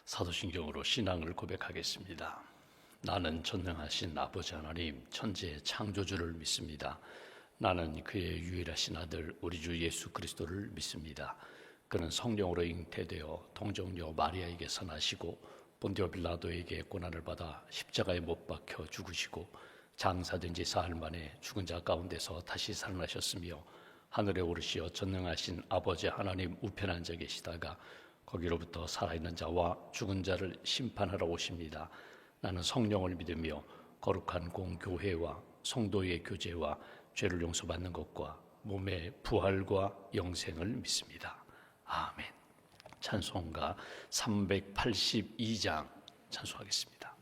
사도신경으로 신앙을 고백하겠습니다. 나는 전능하신 아버지 하나님 천지의 창조주를 믿습니다. 나는 그의 유일하신 아들 우리 주 예수 그리스도를 믿습니다. 그는 성령으로 잉태되어 동정녀 마리아에게서 나시고 본디오 빌라도에게 고난을 받아 십자가에 못 박혀 죽으시고 장사된 지 사흘 만에 죽은 자 가운데서 다시 살아나셨으며 하늘에 오르시어 전능하신 아버지 하나님 우편에 앉아 계시다가 거기로부터 살아있는 자와 죽은 자를 심판하러 오십니다. 나는 성령을 믿으며 거룩한 공교회와 성도의 교제와 죄를 용서받는 것과 몸의 부활과 영생을 믿습니다. 아멘. 찬송가 382장 찬송하겠습니다.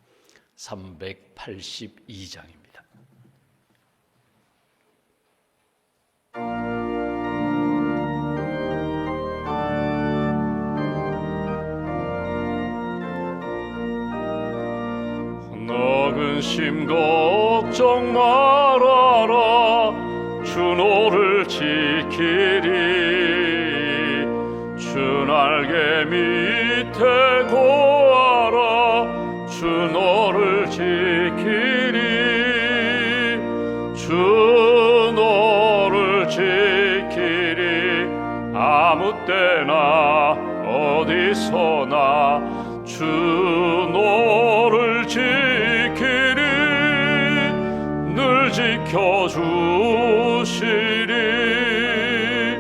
382장입니다. 근심 걱정 말아라 주 너를 지키리 주 날개 밑에 거하라 주 너를 지키리 주 너를 지키리 아무 때나 어디서나 주 너를 지키리 늘 지켜주시리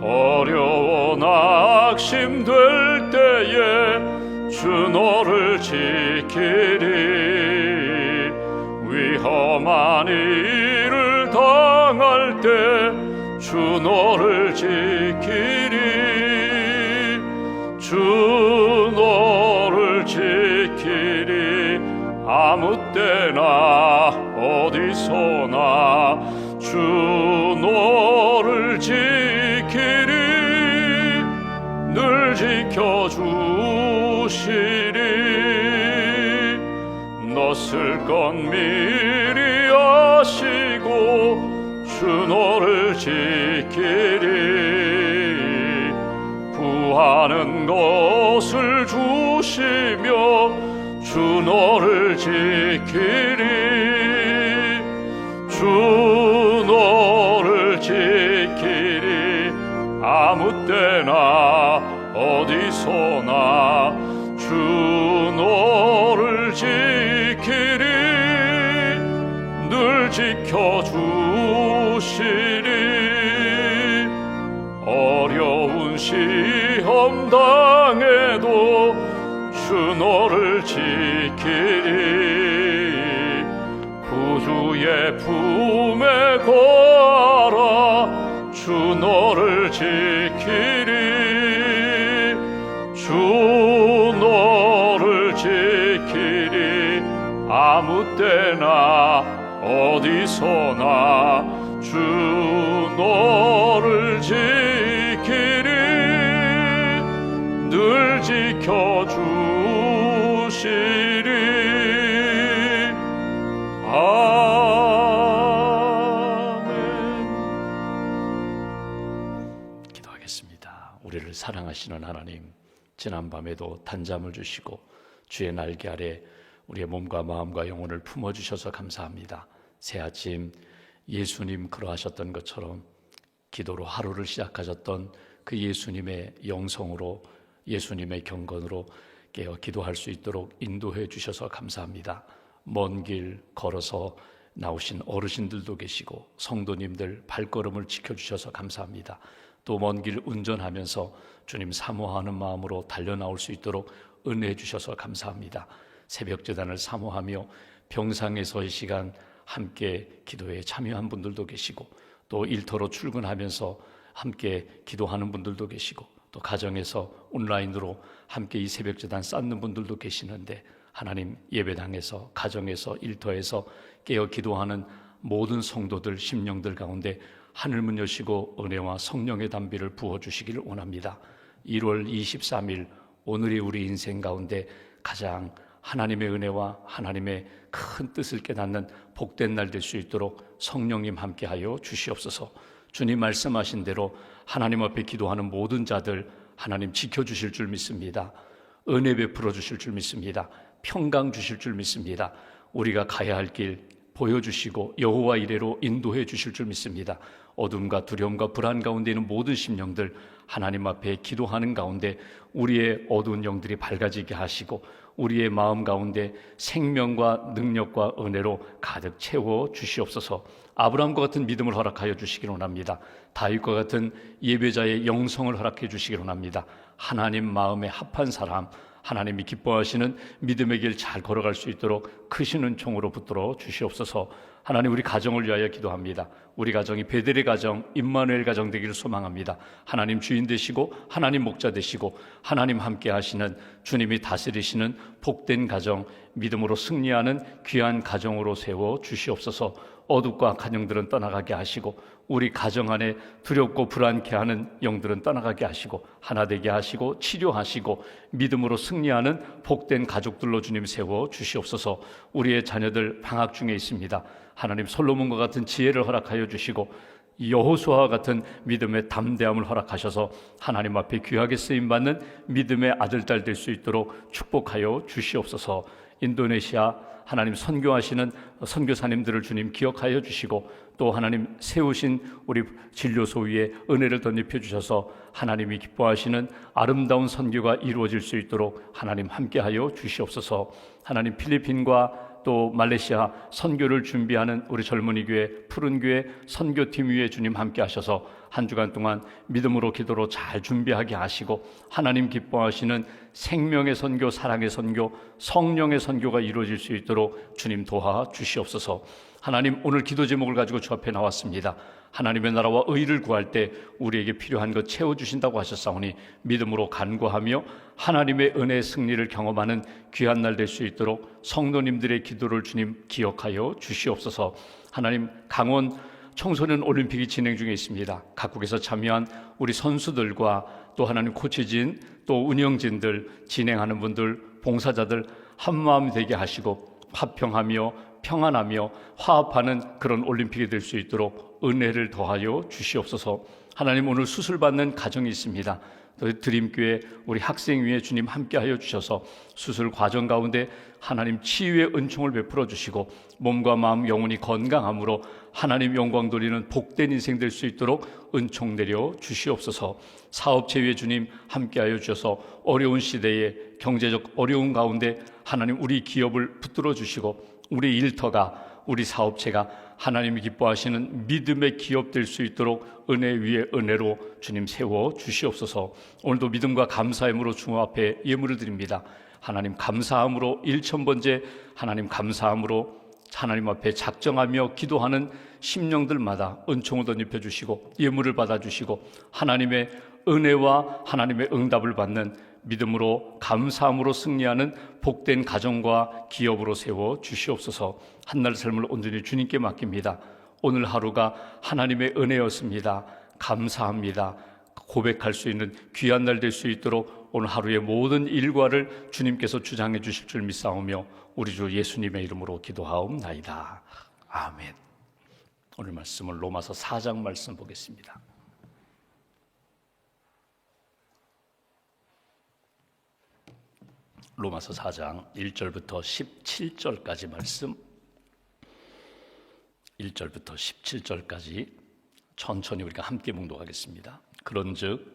어려워 낙심될 때에 주 너를 지키리 위험한 일을 당할 때 주 너를 지키리 주 너를 지키리 아무 때나 어디서나 주 너를 지키리 늘 지켜주시리 너 쓸 건 미리 아시고 주 너를 지키리 구하는 것을 주시며 주 너를 지키리 주 너를 지키리 아무 때나 어디서나 주 너를 지키리 늘 지켜주시리 어려운 시험 당해도 주 너를 지키리 구주의 품에 거하라 주 너를 지키리 주 너를 지키리 아무 때나 어디서나 주 너를 지키리 늘 지켜주시리 아멘. 기도하겠습니다. 우리를 사랑하시는 하나님, 지난밤에도 단잠을 주시고 주의 날개 아래 우리의 몸과 마음과 영혼을 품어주셔서 감사합니다. 새 아침 예수님 그러하셨던 것처럼 기도로 하루를 시작하셨던 그 예수님의 영성으로 예수님의 경건으로 깨어 기도할 수 있도록 인도해 주셔서 감사합니다. 먼 길 걸어서 나오신 어르신들도 계시고 성도님들 발걸음을 지켜주셔서 감사합니다. 또 먼 길 운전하면서 주님 사모하는 마음으로 달려나올 수 있도록 은혜해 주셔서 감사합니다. 새벽제단을 사모하며 병상에서의 시간 함께 기도에 참여한 분들도 계시고 또 일터로 출근하면서 함께 기도하는 분들도 계시고 또 가정에서 온라인으로 함께 이 새벽제단 쌓는 분들도 계시는데 하나님 예배당에서 가정에서 일터에서 깨어 기도하는 모든 성도들 심령들 가운데 하늘문 여시고 은혜와 성령의 담비를 부어주시기를 원합니다. 1월 23일 오늘이 우리 인생 가운데 가장 하나님의 은혜와 하나님의 큰 뜻을 깨닫는 복된 날 될 수 있도록 성령님 함께하여 주시옵소서. 주님 말씀하신 대로 하나님 앞에 기도하는 모든 자들 하나님 지켜주실 줄 믿습니다. 은혜 베풀어 주실 줄 믿습니다. 평강 주실 줄 믿습니다. 우리가 가야 할 길 보여주시고 여호와 이레로 인도해 주실 줄 믿습니다. 어둠과 두려움과 불안 가운데 있는 모든 심령들 하나님 앞에 기도하는 가운데 우리의 어두운 영들이 밝아지게 하시고 우리의 마음 가운데 생명과 능력과 은혜로 가득 채워 주시옵소서. 아브라함과 같은 믿음을 허락하여 주시기를 원합니다. 다윗과 같은 예배자의 영성을 허락해 주시기를 원합니다. 하나님 마음에 합한 사람, 하나님이 기뻐하시는 믿음의 길 잘 걸어갈 수 있도록 크신 은총으로 붙들어 주시옵소서. 하나님, 우리 가정을 위하여 기도합니다. 우리 가정이 베델의 가정, 임마누엘 가정 되기를 소망합니다. 하나님 주인 되시고 하나님 목자 되시고 하나님 함께 하시는 주님이 다스리시는 복된 가정, 믿음으로 승리하는 귀한 가정으로 세워 주시옵소서. 어둡고 악한 영들은 떠나가게 하시고 우리 가정 안에 두렵고 불안케 하는 영들은 떠나가게 하시고 하나 되게 하시고 치료하시고 믿음으로 승리하는 복된 가족들로 주님 세워 주시옵소서. 우리의 자녀들 방학 중에 있습니다. 하나님 솔로몬과 같은 지혜를 허락하여 주시고 여호수아와 같은 믿음의 담대함을 허락하셔서 하나님 앞에 귀하게 쓰임받는 믿음의 아들딸 될 수 있도록 축복하여 주시옵소서. 인도네시아 하나님 선교하시는 선교사님들을 주님 기억하여 주시고 또 하나님 세우신 우리 진료소 위에 은혜를 덧입혀 주셔서 하나님이 기뻐하시는 아름다운 선교가 이루어질 수 있도록 하나님 함께하여 주시옵소서. 하나님 필리핀과 또 말레이시아 선교를 준비하는 우리 젊은이 교회 푸른 교회 선교팀 위에 주님 함께 하셔서 한 주간 동안 믿음으로 기도로 잘 준비하게 하시고 하나님 기뻐하시는 생명의 선교, 사랑의 선교, 성령의 선교가 이루어질 수 있도록 주님 도와 주시옵소서. 하나님, 오늘 기도 제목을 가지고 주 앞에 나왔습니다. 하나님의 나라와 의를 구할 때 우리에게 필요한 것 채워주신다고 하셨사오니 믿음으로 간구하며 하나님의 은혜의 승리를 경험하는 귀한 날 될 수 있도록 성도님들의 기도를 주님 기억하여 주시옵소서. 하나님, 강원 청소년 올림픽이 진행 중에 있습니다. 각국에서 참여한 우리 선수들과 또 하나님 코치진 또 운영진들 진행하는 분들 봉사자들 한마음 되게 하시고 화평하며 평안하며 화합하는 그런 올림픽이 될 수 있도록 은혜를 더하여 주시옵소서. 하나님, 오늘 수술받는 가정이 있습니다. 드림교회 우리 학생 위에 주님 함께하여 주셔서 수술 과정 가운데 하나님 치유의 은총을 베풀어 주시고 몸과 마음 영혼이 건강함으로 하나님 영광 돌리는 복된 인생 될 수 있도록 은총 내려 주시옵소서. 사업체 위에 주님 함께하여 주셔서 어려운 시대에 경제적 어려운 가운데 하나님 우리 기업을 붙들어 주시고 우리 일터가 우리 사업체가 하나님이 기뻐하시는 믿음의 기업 될 수 있도록 은혜 위에 은혜로 주님 세워 주시옵소서. 오늘도 믿음과 감사함으로 주 앞에 예물을 드립니다. 하나님 감사함으로 1000번째 하나님 감사함으로 하나님 앞에 작정하며 기도하는 심령들마다 은총을 덧입혀 주시고 예물을 받아주시고 하나님의 은혜와 하나님의 응답을 받는 믿음으로 감사함으로 승리하는 복된 가정과 기업으로 세워 주시옵소서. 한날 삶을 온전히 주님께 맡깁니다. 오늘 하루가 하나님의 은혜였습니다. 감사합니다. 고백할 수 있는 귀한 날 될 수 있도록 오늘 하루의 모든 일과를 주님께서 주장해 주실 줄 믿사오며 우리 주 예수님의 이름으로 기도하옵나이다. 아멘. 오늘 말씀은 로마서 4장 말씀 보겠습니다. 로마서 4장 1절부터 17절까지 말씀, 1절부터 17절까지 천천히 우리가 함께 묵독하겠습니다. 그런즉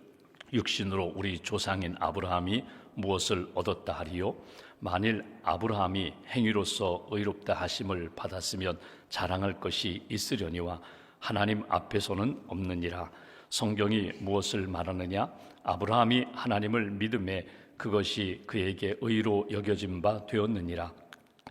육신으로 우리 조상인 아브라함이 무엇을 얻었다 하리요? 만일 아브라함이 행위로서 의롭다 하심을 받았으면 자랑할 것이 있으려니와 하나님 앞에서는 없느니라. 성경이 무엇을 말하느냐? 아브라함이 하나님을 믿음에 그것이 그에게 의로 여겨진 바 되었느니라.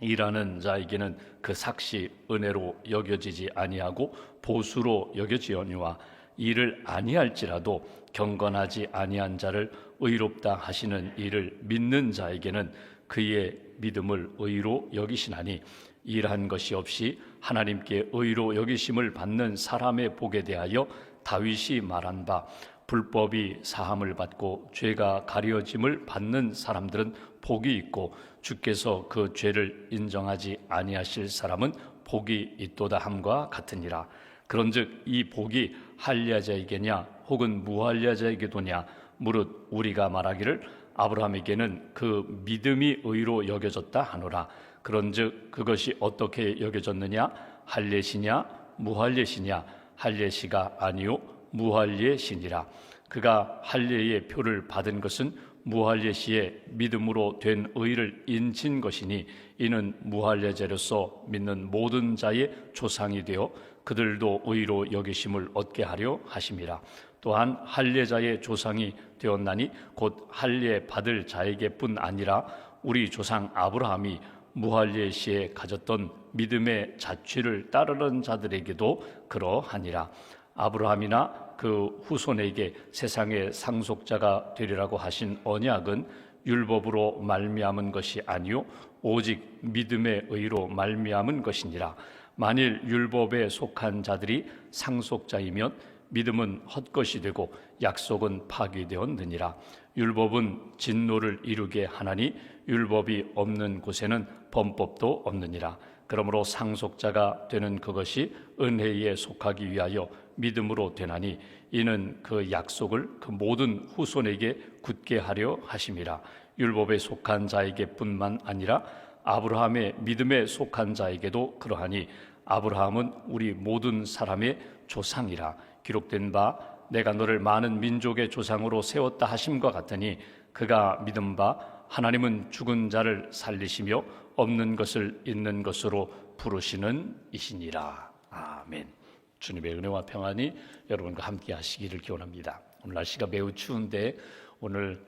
일하는 자에게는 그 삭시 은혜로 여겨지지 아니하고 보수로 여겨지거니와 일을 아니할지라도 경건하지 아니한 자를 의롭다 하시는 이를 믿는 자에게는 그의 믿음을 의로 여기시나니 일한 것이 없이 하나님께 의로 여기심을 받는 사람의 복에 대하여 다윗이 말한 바 불법이 사함을 받고 죄가 가려짐을 받는 사람들은 복이 있고 주께서 그 죄를 인정하지 아니하실 사람은 복이 있도다 함과 같으니라. 그런즉 이 복이 할례자에게냐 혹은 무할례자에게도냐 무릇 우리가 말하기를 아브라함에게는 그 믿음이 의로 여겨졌다 하노라. 그런즉 그것이 어떻게 여겨졌느냐? 할례시냐 무할례시냐? 할례시가 아니요 무할례시니라. 그가 할례의 표를 받은 것은 무할례시의 믿음으로 된 의를 인친 것이니 이는 무할례자로서 믿는 모든 자의 조상이 되어 그들도 의로 여기심을 얻게 하려 하심이라. 또한 할례자의 조상이 되었나니 곧 할례 받을 자에게뿐 아니라 우리 조상 아브라함이 무할례 시에 가졌던 믿음의 자취를 따르는 자들에게도 그러하니라. 아브라함이나 그 후손에게 세상의 상속자가 되리라고 하신 언약은 율법으로 말미암은 것이 아니요 오직 믿음의 의로 말미암은 것이니라. 만일 율법에 속한 자들이 상속자이면 믿음은 헛것이 되고 약속은 파기되었느니라. 율법은 진노를 이루게 하나니 율법이 없는 곳에는 범법도 없느니라. 그러므로 상속자가 되는 그것이 은혜에 속하기 위하여 믿음으로 되나니 이는 그 약속을 그 모든 후손에게 굳게 하려 하심이라. 율법에 속한 자에게뿐만 아니라 아브라함의 믿음에 속한 자에게도 그러하니 아브라함은 우리 모든 사람의 조상이라. 기록된 바 내가 너를 많은 민족의 조상으로 세웠다 하심과 같으니 그가 믿은 바 하나님은 죽은 자를 살리시며 없는 것을 있는 것으로 부르시는 이시니라. 아멘. 주님의 은혜와 평안이 여러분과 함께 하시기를 기원합니다. 오늘 날씨가 매우 추운데 오늘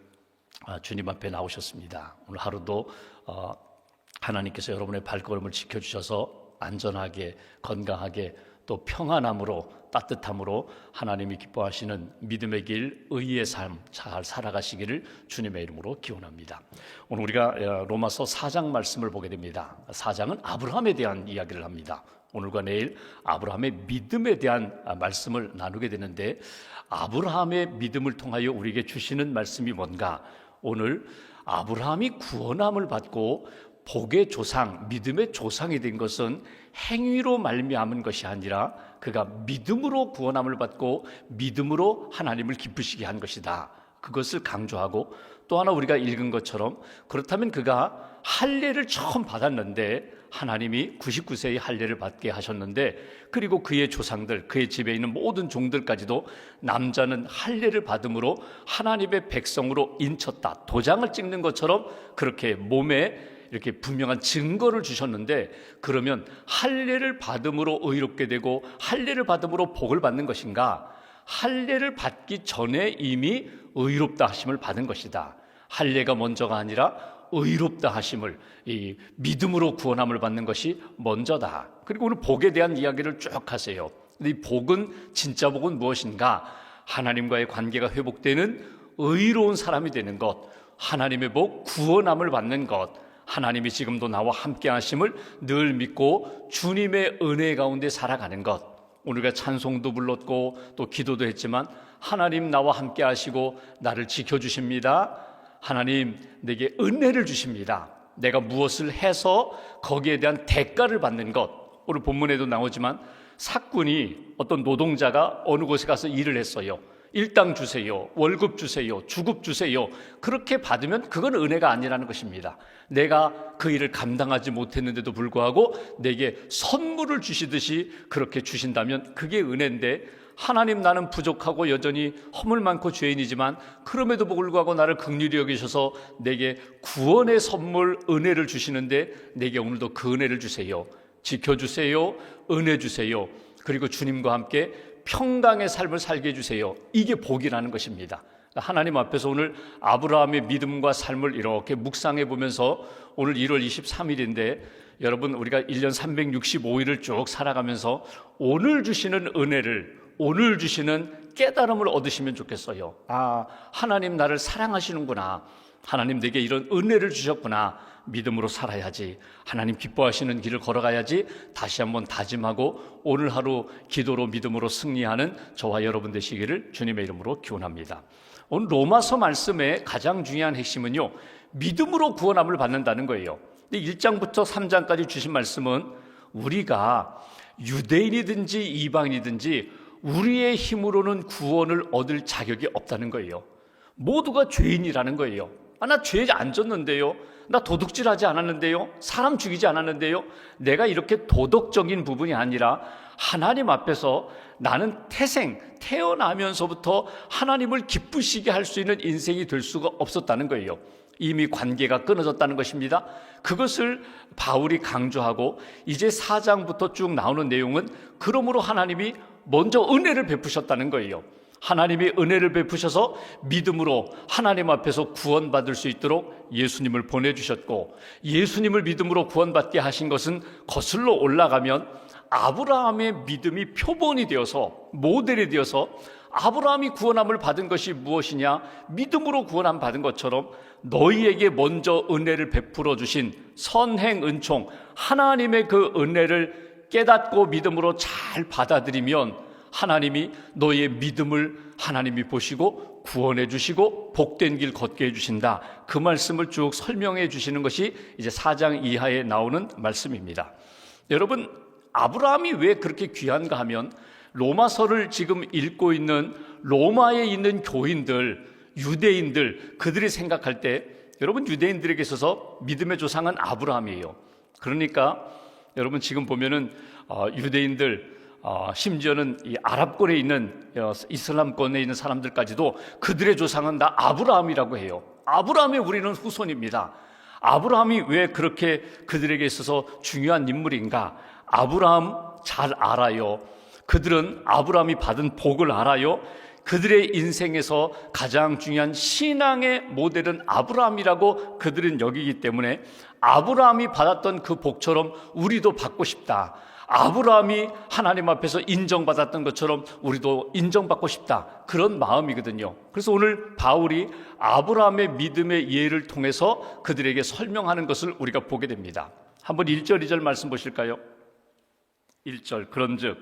주님 앞에 나오셨습니다. 오늘 하루도 하나님께서 여러분의 발걸음을 지켜주셔서 안전하게 건강하게 또 평안함으로 따뜻함으로 하나님이 기뻐하시는 믿음의 길 의의 삶 잘 살아가시기를 주님의 이름으로 기원합니다. 오늘 우리가 로마서 4장 말씀을 보게 됩니다. 4장은 아브라함에 대한 이야기를 합니다. 오늘과 내일 아브라함의 믿음에 대한 말씀을 나누게 되는데 아브라함의 믿음을 통하여 우리에게 주시는 말씀이 뭔가? 오늘 아브라함이 구원함을 받고 복의 조상, 믿음의 조상이 된 것은 행위로 말미암은 것이 아니라 그가 믿음으로 구원함을 받고 믿음으로 하나님을 기쁘시게 한 것이다. 그것을 강조하고 또 하나 우리가 읽은 것처럼 그렇다면 그가 할례를 처음 받았는데 하나님이 99세의 할례를 받게 하셨는데 그리고 그의 조상들, 그의 집에 있는 모든 종들까지도 남자는 할례를 받음으로 하나님의 백성으로 인쳤다. 도장을 찍는 것처럼 그렇게 몸에 이렇게 분명한 증거를 주셨는데 그러면 할례를 받음으로 의롭게 되고 할례를 받음으로 복을 받는 것인가? 할례를 받기 전에 이미 의롭다 하심을 받은 것이다. 할례가 먼저가 아니라 의롭다 하심을 이 믿음으로 구원함을 받는 것이 먼저다. 그리고 오늘 복에 대한 이야기를 쭉 하세요. 근데 이 복은 진짜 복은 무엇인가? 하나님과의 관계가 회복되는 의로운 사람이 되는 것, 하나님의 복, 구원함을 받는 것, 하나님이 지금도 나와 함께 하심을 늘 믿고 주님의 은혜 가운데 살아가는 것. 우리가 찬송도 불렀고 또 기도도 했지만 하나님 나와 함께 하시고 나를 지켜주십니다. 하나님 내게 은혜를 주십니다. 내가 무엇을 해서 거기에 대한 대가를 받는 것. 오늘 본문에도 나오지만 사꾼이 어떤 노동자가 어느 곳에 가서 일을 했어요. 일당 주세요, 월급 주세요, 주급 주세요. 그렇게 받으면 그건 은혜가 아니라는 것입니다. 내가 그 일을 감당하지 못했는데도 불구하고 내게 선물을 주시듯이 그렇게 주신다면 그게 은혜인데 하나님 나는 부족하고 여전히 허물 많고 죄인이지만 그럼에도 불구하고 나를 긍휼히 여기셔서 내게 구원의 선물 은혜를 주시는데 내게 오늘도 그 은혜를 주세요. 지켜주세요. 은혜 주세요. 그리고 주님과 함께 평강의 삶을 살게 해주세요. 이게 복이라는 것입니다. 하나님 앞에서 오늘 아브라함의 믿음과 삶을 이렇게 묵상해 보면서 오늘 1월 23일인데 여러분 우리가 1년 365일을 쭉 살아가면서 오늘 주시는 은혜를 오늘 주시는 깨달음을 얻으시면 좋겠어요. 아, 하나님 나를 사랑하시는구나. 하나님 내게 이런 은혜를 주셨구나. 믿음으로 살아야지. 하나님 기뻐하시는 길을 걸어가야지. 다시 한번 다짐하고 오늘 하루 기도로 믿음으로 승리하는 저와 여러분 되시기를 주님의 이름으로 기원합니다. 오늘 로마서 말씀의 가장 중요한 핵심은요, 믿음으로 구원함을 받는다는 거예요. 1장부터 3장까지 주신 말씀은 우리가 유대인이든지 이방인이든지 우리의 힘으로는 구원을 얻을 자격이 없다는 거예요. 모두가 죄인이라는 거예요. 나 죄 안 졌는데요. 나 도둑질하지 않았는데요. 사람 죽이지 않았는데요. 내가 이렇게 도덕적인 부분이 아니라 하나님 앞에서 나는 태어나면서부터 하나님을 기쁘시게 할 수 있는 인생이 될 수가 없었다는 거예요. 이미 관계가 끊어졌다는 것입니다. 그것을 바울이 강조하고 이제 4장부터 쭉 나오는 내용은 그러므로 하나님이 먼저 은혜를 베푸셨다는 거예요. 하나님이 은혜를 베푸셔서 믿음으로 하나님 앞에서 구원받을 수 있도록 예수님을 보내주셨고, 예수님을 믿음으로 구원받게 하신 것은 거슬러 올라가면 아브라함의 믿음이 표본이 되어서, 모델이 되어서 아브라함이 구원함을 받은 것이 무엇이냐? 믿음으로 구원함 받은 것처럼 너희에게 먼저 은혜를 베풀어 주신 선행 은총, 하나님의 그 은혜를 깨닫고 믿음으로 잘 받아들이면 하나님이 너희의 믿음을 하나님이 보시고 구원해 주시고 복된 길 걷게 해 주신다. 그 말씀을 쭉 설명해 주시는 것이 이제 4장 이하에 나오는 말씀입니다. 여러분, 아브라함이 왜 그렇게 귀한가 하면 로마서를 지금 읽고 있는 로마에 있는 교인들, 유대인들, 그들이 생각할 때 여러분, 유대인들에게 있어서 믿음의 조상은 아브라함이에요. 그러니까 여러분 지금 보면은 유대인들, 심지어는 이 아랍권에 있는 이슬람권에 있는 사람들까지도 그들의 조상은 다 아브라함이라고 해요. 아브라함의 우리는 후손입니다. 아브라함이 왜 그렇게 그들에게 있어서 중요한 인물인가? 아브라함 잘 알아요. 그들은 아브라함이 받은 복을 알아요. 그들의 인생에서 가장 중요한 신앙의 모델은 아브라함이라고 그들은 여기기 때문에 아브라함이 받았던 그 복처럼 우리도 받고 싶다. 아브라함이 하나님 앞에서 인정받았던 것처럼 우리도 인정받고 싶다. 그런 마음이거든요. 그래서 오늘 바울이 아브라함의 믿음의 예를 통해서 그들에게 설명하는 것을 우리가 보게 됩니다. 한번 1절, 2절 말씀 보실까요? 1절, 그런즉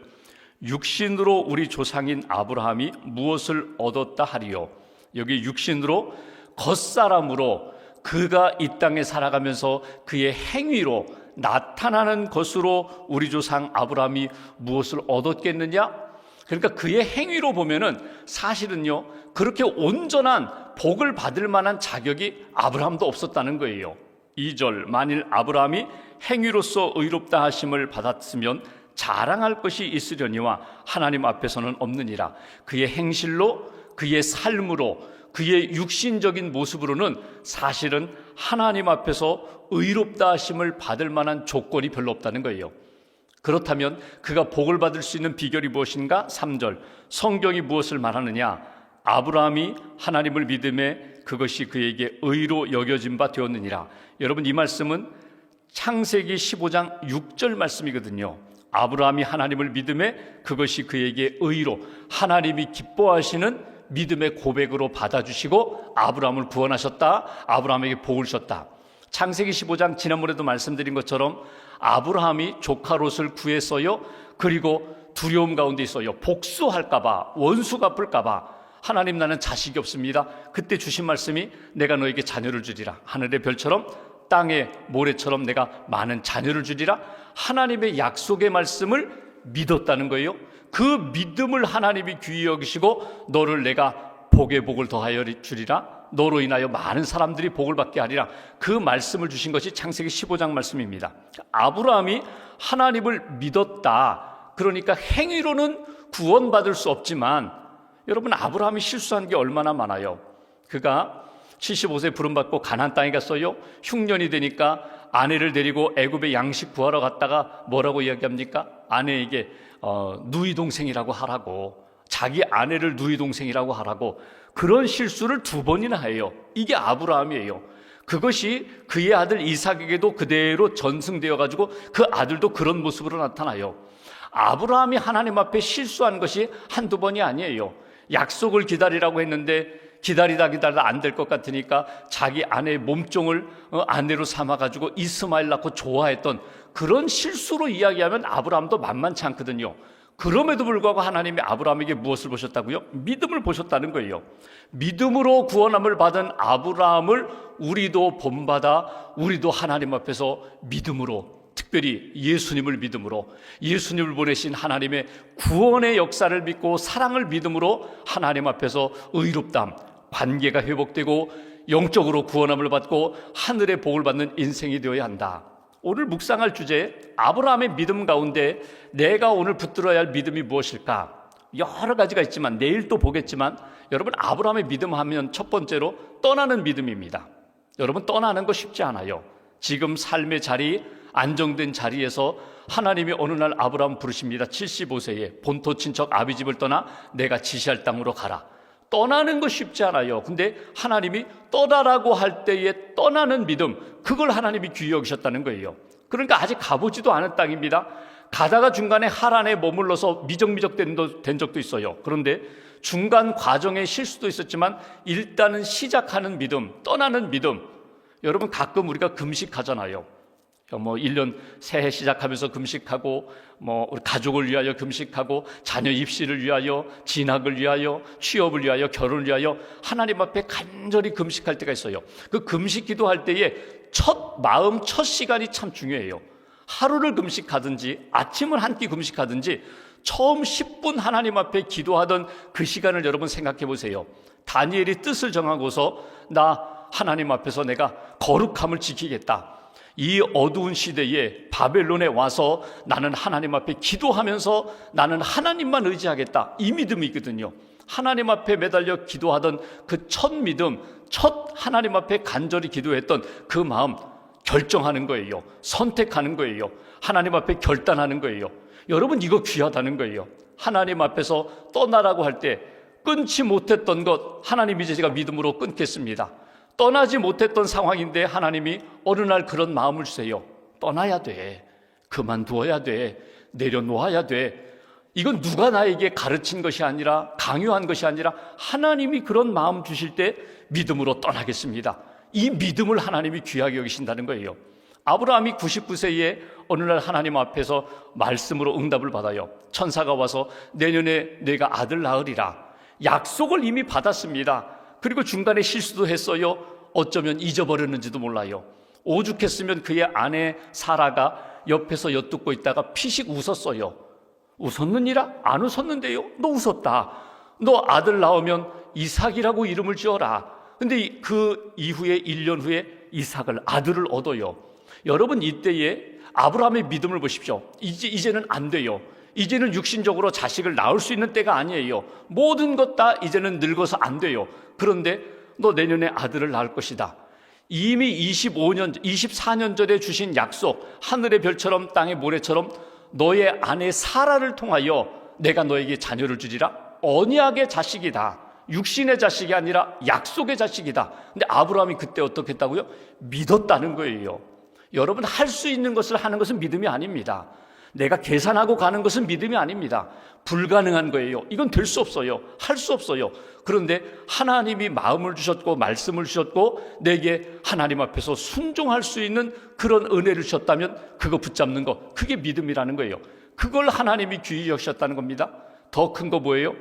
육신으로 우리 조상인 아브라함이 무엇을 얻었다 하리요? 여기 육신으로, 겉사람으로, 그가 이 땅에 살아가면서 그의 행위로 나타나는 것으로 우리 조상 아브라함이 무엇을 얻었겠느냐? 그러니까 그의 행위로 보면은 사실은요, 그렇게 온전한 복을 받을 만한 자격이 아브라함도 없었다는 거예요. 2절, 만일 아브라함이 행위로서 의롭다 하심을 받았으면 자랑할 것이 있으려니와 하나님 앞에서는 없느니라. 그의 행실로, 그의 삶으로, 그의 육신적인 모습으로는 사실은 하나님 앞에서 의롭다 하심을 받을 만한 조건이 별로 없다는 거예요. 그렇다면 그가 복을 받을 수 있는 비결이 무엇인가? 3절, 성경이 무엇을 말하느냐? 아브라함이 하나님을 믿음에 그것이 그에게 의로 여겨진 바 되었느니라. 여러분, 이 말씀은 창세기 15장 6절 말씀이거든요. 아브라함이 하나님을 믿음에 그것이 그에게 의로, 하나님이 기뻐하시는 믿음의 고백으로 받아주시고 아브라함을 구원하셨다. 아브라함에게 복을 주셨다. 창세기 15장 지난번에도 말씀드린 것처럼 아브라함이 조카 롯을 구했어요. 그리고 두려움 가운데 있어요. 복수할까 봐, 원수 갚을까 봐. 하나님, 나는 자식이 없습니다. 그때 주신 말씀이 내가 너에게 자녀를 주리라. 하늘의 별처럼 땅의 모래처럼 내가 많은 자녀를 주리라. 하나님의 약속의 말씀을 믿었다는 거예요. 그 믿음을 하나님이 귀히 여기시고 너를 내가 복의 복을 더하여 주리라. 너로 인하여 많은 사람들이 복을 받게 하리라. 그 말씀을 주신 것이 창세기 15장 말씀입니다. 아브라함이 하나님을 믿었다. 그러니까 행위로는 구원받을 수 없지만 여러분, 아브라함이 실수한 게 얼마나 많아요. 그가 75세 부름받고 가나안 땅에 갔어요. 흉년이 되니까 아내를 데리고 애굽에 양식 구하러 갔다가 뭐라고 이야기합니까? 아내에게 누이 동생이라고 하라고, 자기 아내를 누이 동생이라고 하라고, 그런 실수를 2번이나 해요. 이게 아브라함이에요. 그것이 그의 아들 이삭에게도 그대로 전승되어 가지고 그 아들도 그런 모습으로 나타나요. 아브라함이 하나님 앞에 실수한 것이 한두 번이 아니에요. 약속을 기다리라고 했는데 기다리다 안 될 것 같으니까 자기 아내의 몸종을 아내로 삼아가지고 이스마엘 낳고 좋아했던 그런 실수로 이야기하면 아브라함도 만만치 않거든요. 그럼에도 불구하고 하나님이 아브라함에게 무엇을 보셨다고요? 믿음을 보셨다는 거예요. 믿음으로 구원함을 받은 아브라함을 우리도 본받아 우리도 하나님 앞에서 믿음으로, 특별히 예수님을 믿음으로, 예수님을 보내신 하나님의 구원의 역사를 믿고 사랑을 믿음으로 하나님 앞에서 의롭다함, 관계가 회복되고 영적으로 구원함을 받고 하늘의 복을 받는 인생이 되어야 한다. 오늘 묵상할 주제, 아브라함의 믿음 가운데 내가 오늘 붙들어야 할 믿음이 무엇일까? 여러 가지가 있지만 내일 또 보겠지만, 여러분, 아브라함의 믿음 하면 첫 번째로 떠나는 믿음입니다. 여러분, 떠나는 거 쉽지 않아요. 지금 삶의 자리, 안정된 자리에서 하나님이 어느 날 아브라함 부르십니다. 75세에 본토 친척 아비집을 떠나 내가 지시할 땅으로 가라. 떠나는 거 쉽지 않아요. 근데 하나님이 떠나라고 할 때에 떠나는 믿음, 그걸 하나님이 귀히 여기셨다는 거예요. 그러니까 아직 가보지도 않은 땅입니다. 가다가 중간에 하란에 머물러서 미적미적 된 적도 있어요. 그런데 중간 과정에 실수도 있었지만 일단은 시작하는 믿음, 떠나는 믿음. 여러분, 가끔 우리가 금식하잖아요. 1년 새해 시작하면서 금식하고, 우리 가족을 위하여 금식하고, 자녀 입시를 위하여, 진학을 위하여, 취업을 위하여, 결혼을 위하여 하나님 앞에 간절히 금식할 때가 있어요. 그 금식 기도할 때에 첫 시간이 참 중요해요. 하루를 금식하든지 아침을 한 끼 금식하든지 처음 10분 하나님 앞에 기도하던 그 시간을 여러분 생각해 보세요. 다니엘이 뜻을 정하고서 나 하나님 앞에서 내가 거룩함을 지키겠다. 이 어두운 시대에 바벨론에 와서 나는 하나님 앞에 기도하면서 나는 하나님만 의지하겠다. 이 믿음이거든요. 하나님 앞에 매달려 기도하던 그 첫 믿음, 첫 하나님 앞에 간절히 기도했던 그 마음, 결정하는 거예요. 선택하는 거예요. 하나님 앞에 결단하는 거예요. 여러분, 이거 귀하다는 거예요. 하나님 앞에서 떠나라고 할 때 끊지 못했던 것, 하나님 이제 제가 믿음으로 끊겠습니다. 떠나지 못했던 상황인데 하나님이 어느 날 그런 마음을 주세요. 떠나야 돼. 그만두어야 돼. 내려놓아야 돼. 이건 누가 나에게 가르친 것이 아니라, 강요한 것이 아니라 하나님이 그런 마음 주실 때 믿음으로 떠나겠습니다. 이 믿음을 하나님이 귀하게 여기신다는 거예요. 아브라함이 99세에 어느 날 하나님 앞에서 말씀으로 응답을 받아요. 천사가 와서 내년에 내가 아들 낳으리라. 약속을 이미 받았습니다. 그리고 중간에 실수도 했어요. 어쩌면 잊어버렸는지도 몰라요. 오죽했으면 그의 아내 사라가 옆에서 엿듣고 있다가 피식 웃었어요. 웃었느니라? 안 웃었는데요? 너 웃었다. 너 아들 낳으면 이삭이라고 이름을 지어라. 근데 그 이후에 1년 후에 이삭을, 아들을 얻어요. 여러분, 이때에 아브라함의 믿음을 보십시오. 이제는 안 돼요. 이제는 육신적으로 자식을 낳을 수 있는 때가 아니에요. 모든 것 다 이제는 늙어서 안 돼요. 그런데 너 내년에 아들을 낳을 것이다. 이미 24년 전에 주신 약속, 하늘의 별처럼 땅의 모래처럼 너의 아내 사라를 통하여 내가 너에게 자녀를 주리라. 언약의 자식이다. 육신의 자식이 아니라 약속의 자식이다. 근데 아브라함이 그때 어떻게 했다고요? 믿었다는 거예요. 여러분, 할 수 있는 것을 하는 것은 믿음이 아닙니다. 내가 계산하고 가는 것은 믿음이 아닙니다. 불가능한 거예요. 이건 될 수 없어요. 할 수 없어요. 그런데 하나님이 마음을 주셨고 말씀을 주셨고 내게 하나님 앞에서 순종할 수 있는 그런 은혜를 주셨다면 그거 붙잡는 거, 그게 믿음이라는 거예요. 그걸 하나님이 귀히 여기셨다는 겁니다. 더 큰 거 뭐예요?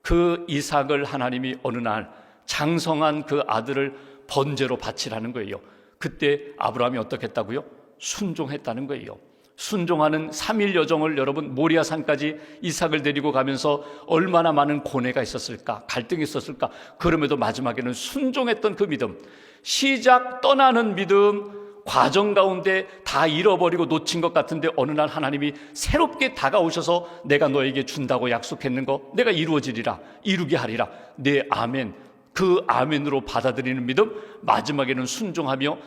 그 이삭을 하나님이 어느 날 장성한 그 아들을 번제로 바치라는 거예요. 그때 아브라함이 어떻게 했다고요? 순종했다는 거예요. 순종하는 3일 여정을 여러분, 모리아산까지 이삭을 데리고 가면서 얼마나 많은 고뇌가 있었을까, 갈등이 있었을까. 그럼에도 마지막에는 순종했던 그 믿음, 시작 떠나는 믿음, 과정 가운데 다 잃어버리고 놓친 것 같은데 어느 날 하나님이 새롭게 다가오셔서 내가 너에게 준다고 약속했는 거 내가 이루어지리라, 이루게 하리라. 네, 아멘. 그 아멘으로 받아들이는 믿음, 마지막에는 순종하며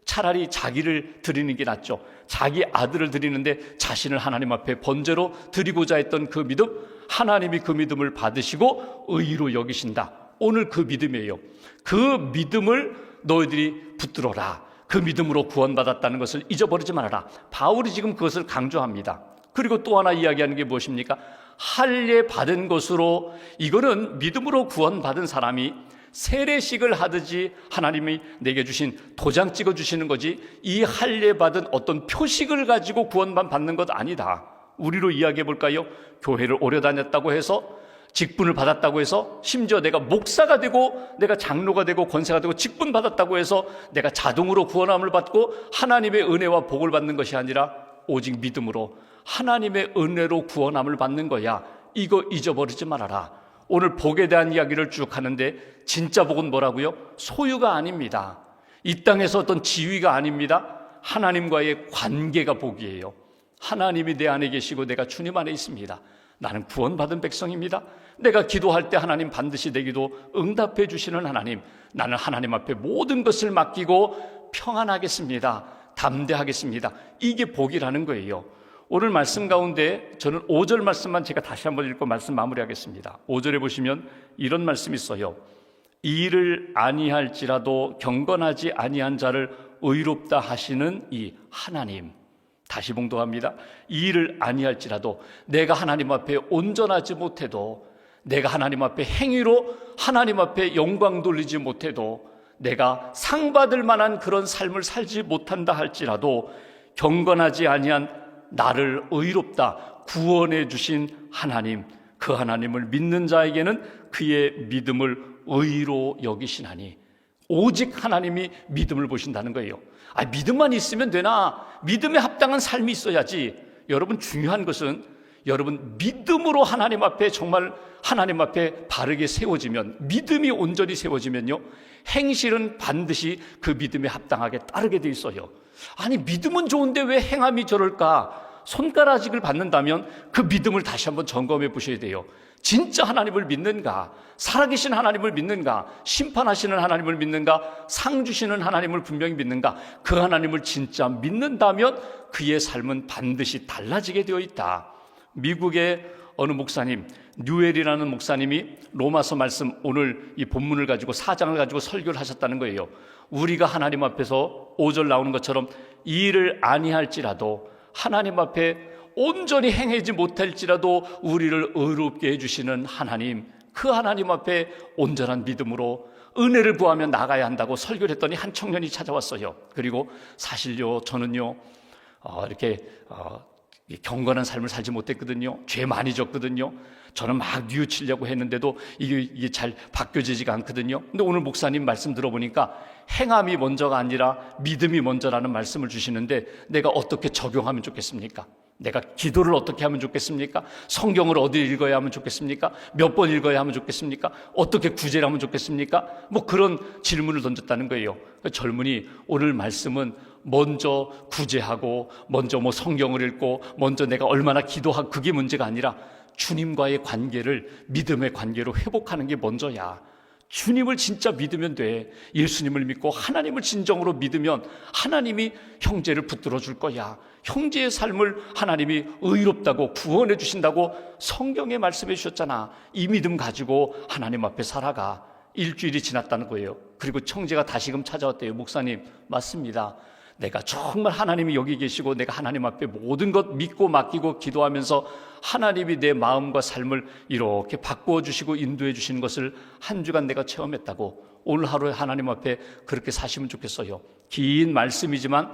차라리 자기를 드리는 게 낫죠. 자기 아들을 드리는데 자신을 하나님 앞에 번제로 드리고자 했던 그 믿음, 하나님이 그 믿음을 받으시고 의로 여기신다. 오늘 그 믿음이에요. 그 믿음을 너희들이 붙들어라. 그 믿음으로 구원받았다는 것을 잊어버리지 말아라. 바울이 지금 그것을 강조합니다. 그리고 또 하나 이야기하는 게 무엇입니까? 할례 받은 것으로, 이거는 믿음으로 구원받은 사람이 세례식을 하듯이 하나님이 내게 주신 도장 찍어주시는 거지, 이 할례 받은 어떤 표식을 가지고 구원만 받는 것 아니다. 우리로 이야기해 볼까요? 교회를 오래 다녔다고 해서, 직분을 받았다고 해서, 심지어 내가 목사가 되고 내가 장로가 되고 권세가 되고 직분 받았다고 해서 내가 자동으로 구원함을 받고 하나님의 은혜와 복을 받는 것이 아니라 오직 믿음으로 하나님의 은혜로 구원함을 받는 거야. 이거 잊어버리지 말아라. 오늘 복에 대한 이야기를 쭉 하는데 진짜 복은 뭐라고요? 소유가 아닙니다. 이 땅에서 어떤 지위가 아닙니다. 하나님과의 관계가 복이에요. 하나님이 내 안에 계시고 내가 주님 안에 있습니다. 나는 구원받은 백성입니다. 내가 기도할 때 하나님 반드시 내 기도 응답해 주시는 하나님, 나는 하나님 앞에 모든 것을 맡기고 평안하겠습니다. 담대하겠습니다. 이게 복이라는 거예요. 오늘 말씀 가운데 저는 5절 말씀만 제가 다시 한번 읽고 말씀 마무리하겠습니다. 5절에 보시면 이런 말씀이 있어요. 이 일을 아니할지라도 경건하지 아니한 자를 의롭다 하시는 이 하나님. 다시 봉독합니다. 이 일을 아니할지라도 내가 하나님 앞에 온전하지 못해도, 내가 하나님 앞에 행위로 하나님 앞에 영광 돌리지 못해도, 내가 상 받을 만한 그런 삶을 살지 못한다 할지라도 경건하지 아니한 나를 의롭다 구원해 주신 하나님, 그 하나님을 믿는 자에게는 그의 믿음을 의로 여기시나니, 오직 하나님이 믿음을 보신다는 거예요. 믿음만 있으면 되나? 믿음에 합당한 삶이 있어야지. 여러분, 중요한 것은 여러분 믿음으로 하나님 앞에 정말 하나님 앞에 바르게 세워지면, 믿음이 온전히 세워지면요, 행실은 반드시 그 믿음에 합당하게 따르게 돼 있어요. 믿음은 좋은데 왜 행함이 저럴까? 손가락을 받는다면 그 믿음을 다시 한번 점검해 보셔야 돼요. 진짜 하나님을 믿는가? 살아계신 하나님을 믿는가? 심판하시는 하나님을 믿는가? 상 주시는 하나님을 분명히 믿는가? 그 하나님을 진짜 믿는다면 그의 삶은 반드시 달라지게 되어 있다. 미국의 어느 목사님, 뉴엘이라는 목사님이 로마서 말씀, 오늘 이 본문을 가지고 4장을 가지고 설교를 하셨다는 거예요. 우리가 하나님 앞에서 5절 나오는 것처럼 이 일을 아니할지라도, 하나님 앞에 온전히 행하지 못할지라도 우리를 의롭게 해주시는 하나님, 그 하나님 앞에 온전한 믿음으로 은혜를 구하며 나가야 한다고 설교를 했더니 한 청년이 찾아왔어요. 그리고 사실요, 저는요 이렇게 경건한 삶을 살지 못했거든요. 죄 많이 졌거든요. 저는 막 뉘우치려고 했는데도 이게 잘 바뀌어지지가 않거든요. 근데 오늘 목사님 말씀 들어보니까 행함이 먼저가 아니라 믿음이 먼저라는 말씀을 주시는데, 내가 어떻게 적용하면 좋겠습니까? 내가 기도를 어떻게 하면 좋겠습니까? 성경을 어디 읽어야 하면 좋겠습니까? 몇 번 읽어야 하면 좋겠습니까? 어떻게 구제를 하면 좋겠습니까? 그런 질문을 던졌다는 거예요. 젊은이, 오늘 말씀은 먼저 구제하고, 먼저 성경을 읽고, 먼저 내가 얼마나 기도하고, 그게 문제가 아니라 주님과의 관계를 믿음의 관계로 회복하는 게 먼저야. 주님을 진짜 믿으면 돼. 예수님을 믿고 하나님을 진정으로 믿으면 하나님이 형제를 붙들어 줄 거야. 형제의 삶을 하나님이 의롭다고 구원해 주신다고 성경에 말씀해 주셨잖아. 이 믿음 가지고 하나님 앞에 살아가. 일주일이 지났다는 거예요. 그리고 청제가 다시금 찾아왔대요. 목사님, 맞습니다. 내가 정말 하나님이 여기 계시고 내가 하나님 앞에 모든 것 믿고 맡기고 기도하면서 하나님이 내 마음과 삶을 이렇게 바꾸어 주시고 인도해 주시는 것을 한 주간 내가 체험했다고. 오늘 하루에 하나님 앞에 그렇게 사시면 좋겠어요. 긴 말씀이지만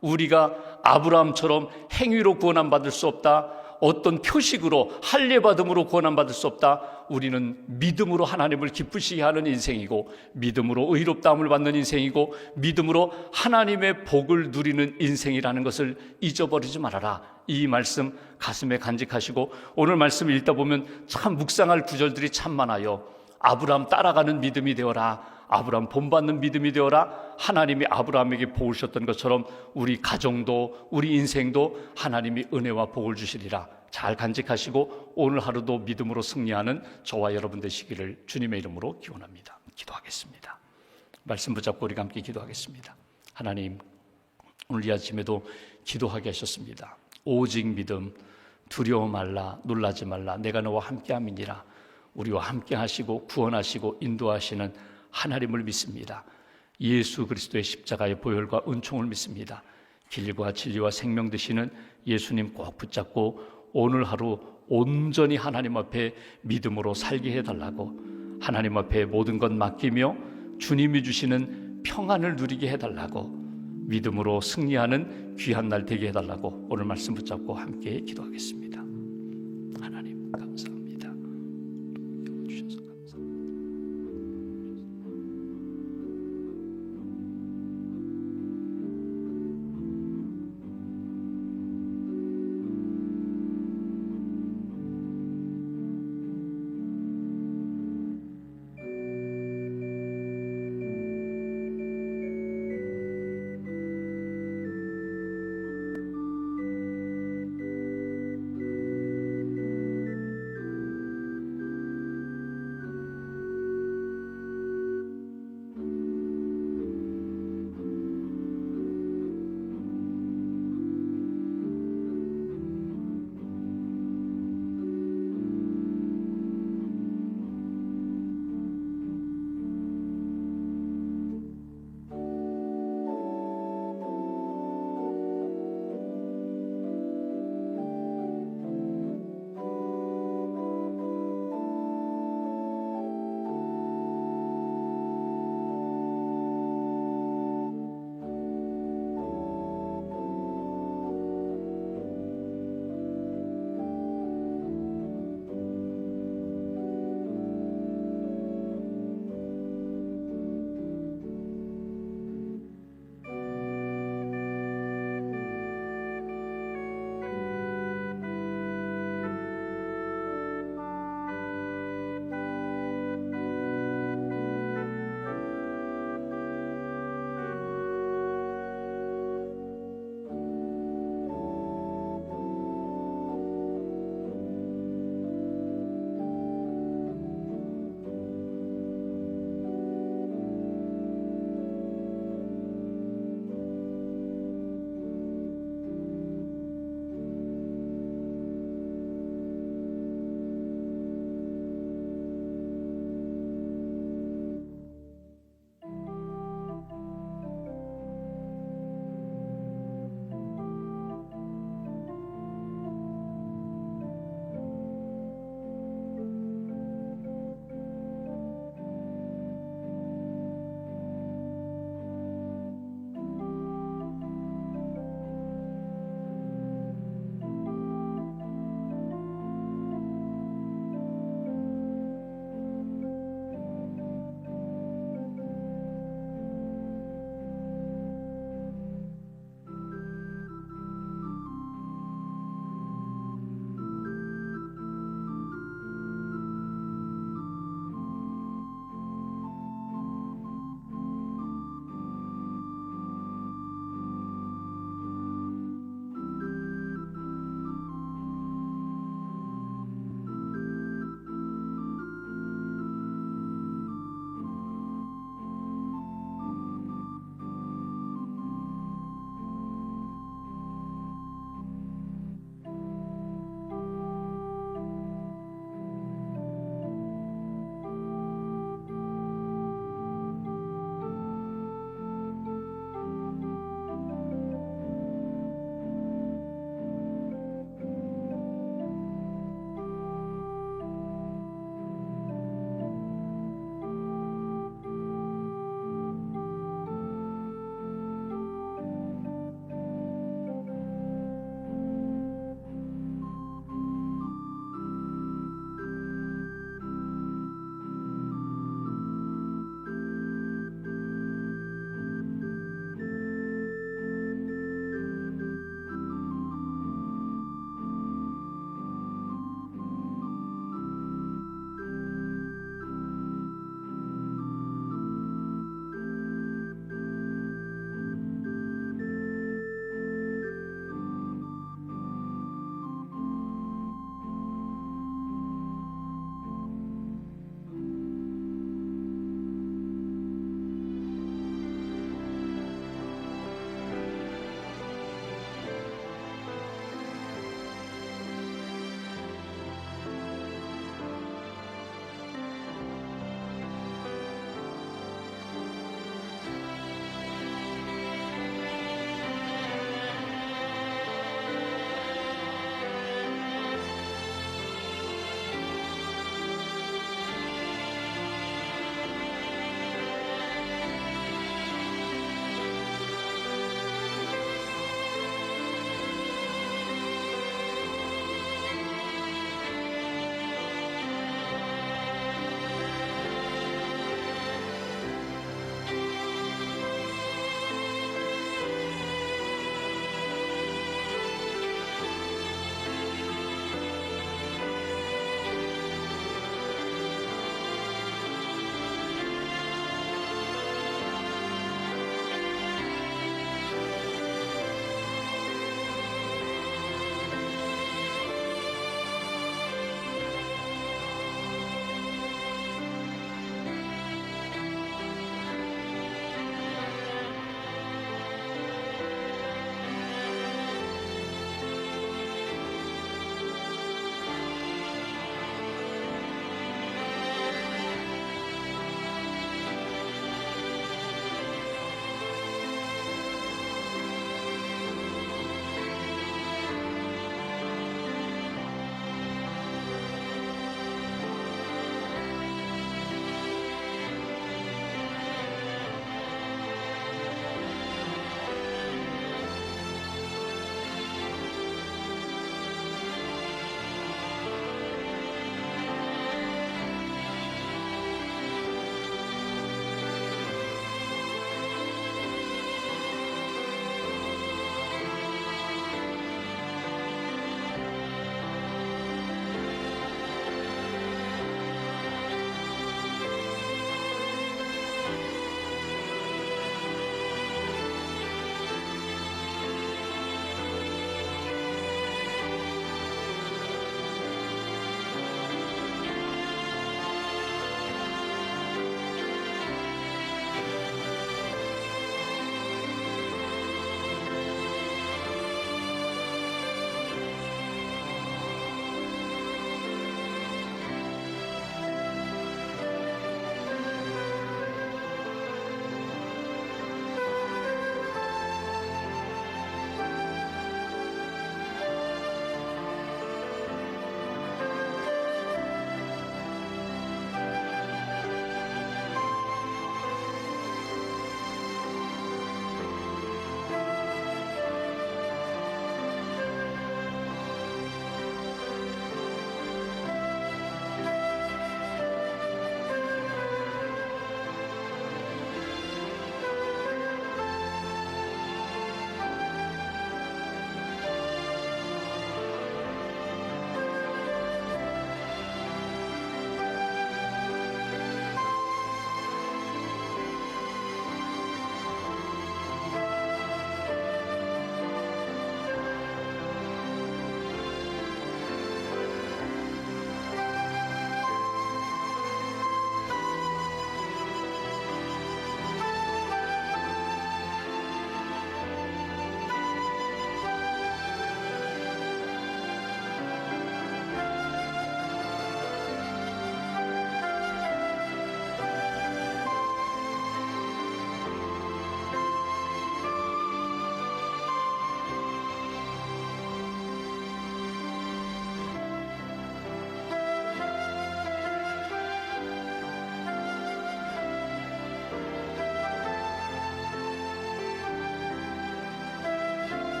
우리가 아브라함처럼 행위로 구원 받을 수 없다, 어떤 표식으로 할례받음으로 구원 받을 수 없다. 우리는 믿음으로 하나님을 기쁘시게 하는 인생이고, 믿음으로 의롭다함을 받는 인생이고, 믿음으로 하나님의 복을 누리는 인생이라는 것을 잊어버리지 말아라. 이 말씀 가슴에 간직하시고, 오늘 말씀을 읽다 보면 참 묵상할 구절들이 참 많아요. 아브라함 따라가는 믿음이 되어라. 아브라함 본받는 믿음이 되어라. 하나님이 아브라함에게 복을 주셨던 것처럼 우리 가정도 우리 인생도 하나님이 은혜와 복을 주시리라. 잘 간직하시고 오늘 하루도 믿음으로 승리하는 저와 여러분 되시기를 주님의 이름으로 기원합니다. 기도하겠습니다. 말씀 붙잡고 우리가 함께 기도하겠습니다. 하나님, 오늘 이 아침에도 기도하게 하셨습니다. 오직 믿음, 두려워 말라, 놀라지 말라, 내가 너와 함께함이니라. 우리와 함께 하시고 구원하시고 인도하시는 하나님을 믿습니다. 예수 그리스도의 십자가의 보혈과 은총을 믿습니다. 길과 진리와 생명 되시는 예수님 꼭 붙잡고 오늘 하루 온전히 하나님 앞에 믿음으로 살게 해달라고, 하나님 앞에 모든 것 맡기며 주님이 주시는 평안을 누리게 해달라고, 믿음으로 승리하는 귀한 날 되게 해달라고 오늘 말씀 붙잡고 함께 기도하겠습니다. 하나님,